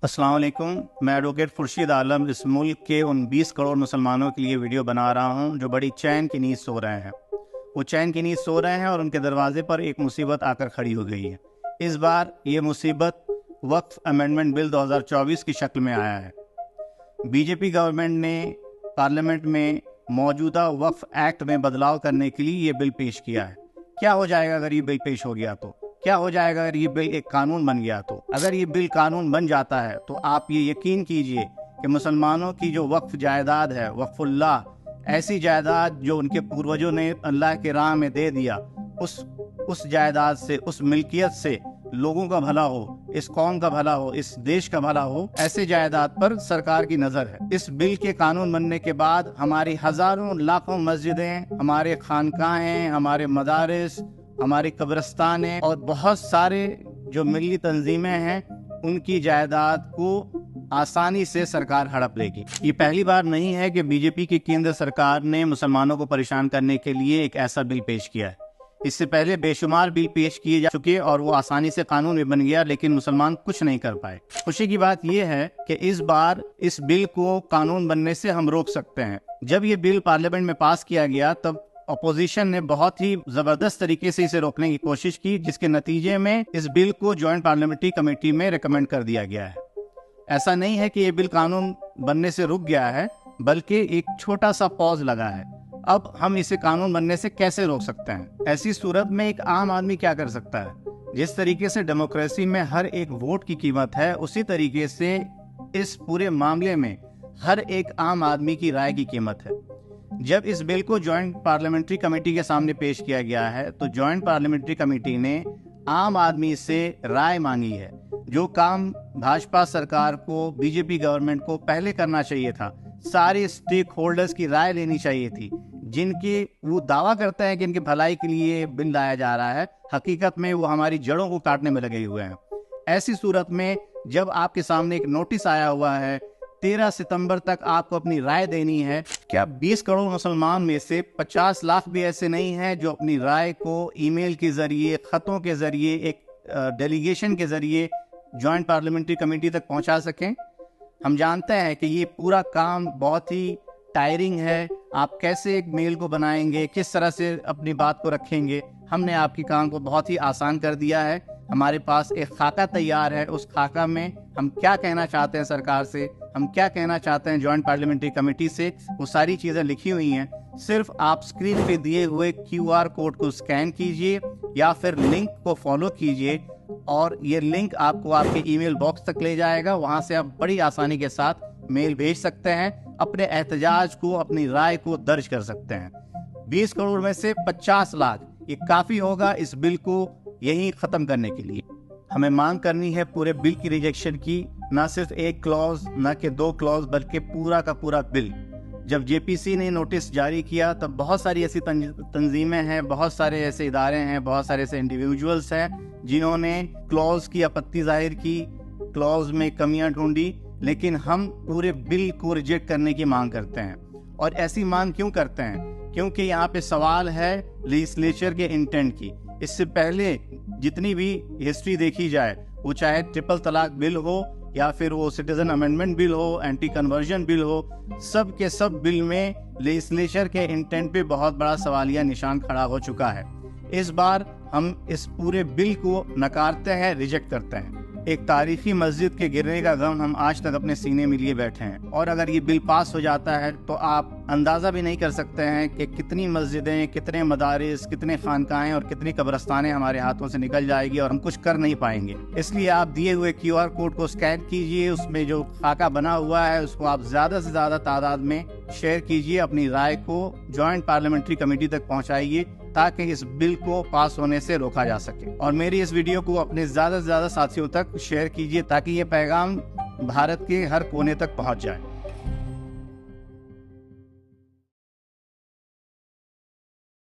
अस्सलाम वालेकुम। मैं एडवोकेट खुर्शीद आलम इस मुल्क के उन 20 करोड़ मुसलमानों के लिए वीडियो बना रहा हूं जो बड़ी चैन की नींद सो रहे हैं। वो चैन की नींद सो रहे हैं और उनके दरवाजे पर एक मुसीबत आकर खड़ी हो गई है। इस बार ये मुसीबत वक्फ अमेंडमेंट बिल 2024 की शक्ल में आया है। बीजेपी गवर्नमेंट ने पार्लियामेंट में मौजूदा वक्फ एक्ट में बदलाव करने के लिए ये बिल पेश किया है। क्या हो जाएगा अगर ये बिल पेश हो गया तो? क्या हो जाएगा अगर ये बिल एक कानून बन गया तो? अगर ये बिल कानून बन जाता है तो आप ये यकीन कीजिए कि मुसलमानों की जो वक्फ जायदाद है, वक्फुल्लाह, ऐसी जायदाद जो उनके पूर्वजों ने अल्लाह के राह में दे दिया, उस जायदाद से, उस मिल्कियत से लोगों का भला हो, इस कौम का भला हो, इस देश का भला हो, ऐसे जायदाद पर सरकार की नजर है। इस बिल के कानून बनने के बाद हमारी हजारों लाखों मस्जिदें, हमारे खानकाहें, हमारे मदारिस, हमारी कब्रिस्तानें और बहुत सारे जो मिली तंजीमें हैं, उनकी जायदाद को आसानी से सरकार हड़प लेगी। ये पहली बार नहीं है कि बीजेपी की केंद्र सरकार ने मुसलमानों को परेशान करने के लिए एक ऐसा बिल पेश किया है। इससे पहले बेशुमार बिल पेश किए जा चुके और वो आसानी से कानून भी बन गया, लेकिन मुसलमान कुछ नहीं कर पाए। खुशी की बात यह है कि इस बार इस बिल को कानून बनने से हम रोक सकते हैं। जब ये बिल पार्लियामेंट में पास किया गया तब अपोजिशन ने बहुत ही जबरदस्त तरीके से इसे रोकने की कोशिश की, जिसके नतीजे में इस बिल को जॉइंट पार्लियामेंट्री कमेटी में रिकमेंड कर दिया गया है। ऐसा नहीं है कि ये बिल कानून बनने से रुक गया है, बल्कि एक छोटा सा पॉज लगा है। अब हम इसे कानून बनने से कैसे रोक सकते हैं? ऐसी सूरत में एक आम आदमी क्या कर सकता है? जिस तरीके से डेमोक्रेसी में हर एक वोट की कीमत है, उसी तरीके से इस पूरे मामले में हर एक आम आदमी की राय की कीमत है। जब इस बिल को जॉइंट पार्लियामेंट्री कमेटी के सामने पेश किया गया है तो जॉइंट पार्लियामेंट्री कमेटी ने आम आदमी से राय मांगी है। जो काम भाजपा सरकार को, बीजेपी गवर्नमेंट को पहले करना चाहिए था, सारे स्टेक होल्डर्स की राय लेनी चाहिए थी, जिनकी वो दावा करते हैं कि इनकी भलाई के लिए बिल लाया जा रहा है, हकीकत में वो हमारी जड़ों को काटने में लगे हुए हैं। ऐसी सूरत में जब आपके सामने एक नोटिस आया हुआ है, 13 सितंबर तक आपको अपनी राय देनी है, क्या 20 करोड़ मुसलमान में से 50 लाख भी ऐसे नहीं हैं जो अपनी राय को ईमेल के जरिए, खतों के जरिए, एक डेलीगेशन के जरिए जॉइंट पार्लियामेंट्री कमेटी तक पहुंचा सकें? हम जानते हैं कि ये पूरा काम बहुत ही टायरिंग है। आप कैसे एक मेल को बनाएंगे, किस तरह से अपनी बात को रखेंगे? हमने आपके काम को बहुत ही आसान कर दिया है। हमारे पास एक खाका तैयार है। उस खाका में हम क्या कहना चाहते हैं सरकार से, हम क्या कहना चाहते हैं जॉइंट पार्लियामेंट्री कमेटी से, वो सारी चीज़ें लिखी हुई हैं। सिर्फ आप स्क्रीन पे दिए हुए QR कोड को स्कैन कीजिए या फिर लिंक को फॉलो कीजिए और ये लिंक आपको आपके ईमेल बॉक्स तक ले जाएगा। वहाँ से आप बड़ी आसानी के साथ मेल भेज सकते हैं, अपने एहतजाज को, अपनी राय को दर्ज कर सकते हैं। 20 करोड़ में से 50 लाख, ये काफ़ी होगा इस बिल को यहीं ख़त्म करने के लिए। हमें मांग करनी है पूरे बिल की रिजेक्शन की, ना सिर्फ एक क्लॉज, ना कि 2 क्लॉज, बल्कि पूरा का पूरा बिल। जब JPC ने नोटिस जारी किया तब बहुत सारी ऐसी तंजीमें हैं, बहुत सारे ऐसे इदारे हैं, बहुत सारे ऐसे इंडिविजुअल्स हैं जिन्होंने क्लॉज की आपत्ति जाहिर की, क्लॉज में कमियां ढूंढी, लेकिन हम पूरे बिल को रिजेक्ट करने की मांग करते हैं। और ऐसी मांग क्यों करते हैं? क्योंकि यहाँ पे सवाल है लेजिस्लेचर के इंटेंट की। इससे पहले जितनी भी हिस्ट्री देखी जाए, वो चाहे ट्रिपल तलाक बिल हो या फिर वो सिटीजन अमेंडमेंट बिल हो, एंटी कन्वर्जन बिल हो, सब के सब बिल में लेजिस्लेचर के इंटेंट पे बहुत बड़ा सवालिया निशान खड़ा हो चुका है। इस बार हम इस पूरे बिल को नकारते हैं, रिजेक्ट करते हैं। एक तारीखी मस्जिद के गिरने का गम हम आज तक अपने सीने में लिए बैठे हैं, और अगर ये बिल पास हो जाता है तो आप अंदाज़ा भी नहीं कर सकते हैं कि कितनी मस्जिदें, कितने मदारिस, कितने खानकाहें और कितनी कब्रिस्तानें हमारे हाथों से निकल जाएगी और हम कुछ कर नहीं पाएंगे। इसलिए आप दिए हुए QR कोड को स्कैन कीजिए, उसमें जो खाका बना हुआ है उसको आप ज़्यादा से ज़्यादा तादाद में शेयर कीजिए, अपनी राय को जॉइंट पार्लियामेंट्री कमेटी तक पहुँचाइए ताकि इस बिल को पास होने से रोका जा सके। और मेरी इस वीडियो को अपने ज़्यादा से ज़्यादा साथियों तक शेयर कीजिए ताकि ये पैगाम भारत के हर कोने तक पहुंच जाए।